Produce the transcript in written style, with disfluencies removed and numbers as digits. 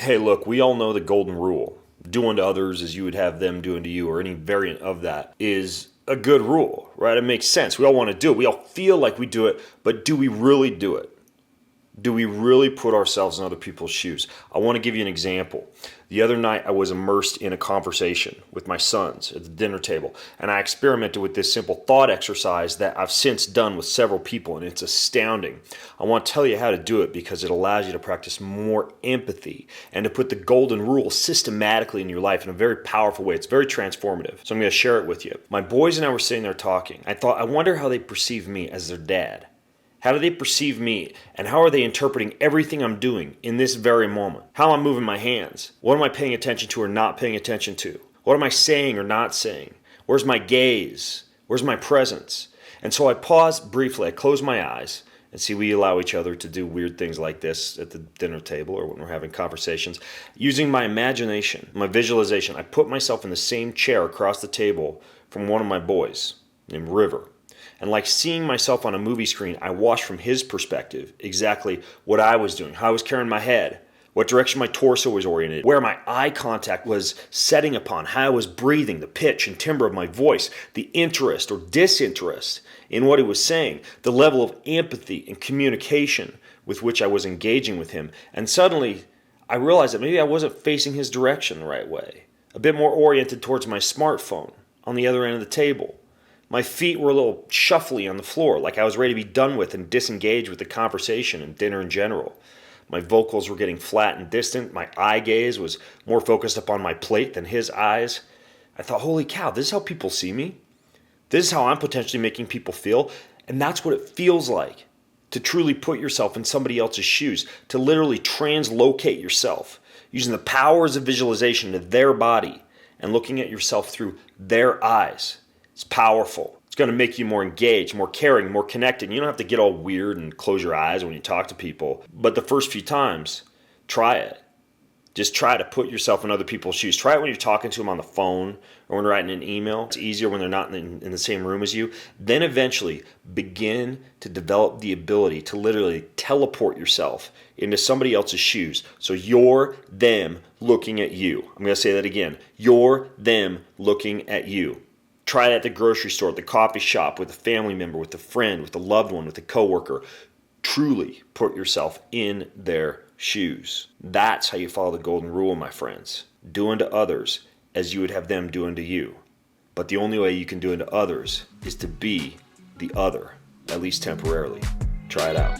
Hey, look, we all know the golden rule. Do unto others as you would have them do unto you, or any variant of that, is a good rule, right? It makes sense. We all want to do it. We all feel like we do it, but do we really do it? Do we really put ourselves in other people's shoes? I want to give you an example. The other night, I was immersed in a conversation with my sons at the dinner table, and I experimented with this simple thought exercise that I've since done with several people, and it's astounding. I want to tell you how to do it because it allows you to practice more empathy and to put the golden rule systematically in your life in a very powerful way. It's very transformative. So I'm going to share it with you. My boys and I were sitting there talking. I thought, I wonder how they perceive me as their dad. How do they perceive me, and how are they interpreting everything I'm doing in this very moment? How I'm moving my hands? What am I paying attention to or not paying attention to? What am I saying or not saying? Where's my gaze? Where's my presence? And so I paused briefly, I closed my eyes, and see, we allow each other to do weird things like this at the dinner table or when we're having conversations. Using my imagination, my visualization, I put myself in the same chair across the table from one of my boys named River. And like seeing myself on a movie screen, I watched from his perspective exactly what I was doing, how I was carrying my head, what direction my torso was oriented, where my eye contact was setting upon, how I was breathing, the pitch and timbre of my voice, the interest or disinterest in what he was saying, the level of empathy and communication with which I was engaging with him. And suddenly, I realized that maybe I wasn't facing his direction the right way, a bit more oriented towards my smartphone on the other end of the table. My feet were a little shuffly on the floor, like I was ready to be done with and disengaged with the conversation and dinner in general. My vocals were getting flat and distant. My eye gaze was more focused upon my plate than his eyes. I thought, holy cow, this is how people see me? This is how I'm potentially making people feel? And that's what it feels like to truly put yourself in somebody else's shoes, to literally translocate yourself using the powers of visualization to their body and looking at yourself through their eyes. It's powerful. It's going to make you more engaged, more caring, more connected. You don't have to get all weird and close your eyes when you talk to people. But the first few times, try it. Just try to put yourself in other people's shoes. Try it when you're talking to them on the phone or when you're writing an email. It's easier when they're not in the same room as you. Then eventually begin to develop the ability to literally teleport yourself into somebody else's shoes. So you're them looking at you. I'm going to say that again. You're them looking at you. Try it at the grocery store, at the coffee shop, with a family member, with a friend, with a loved one, with a coworker. Truly put yourself in their shoes. That's how you follow the golden rule, my friends. Do unto others as you would have them do unto you. But the only way you can do unto others is to be the other, at least temporarily. Try it out.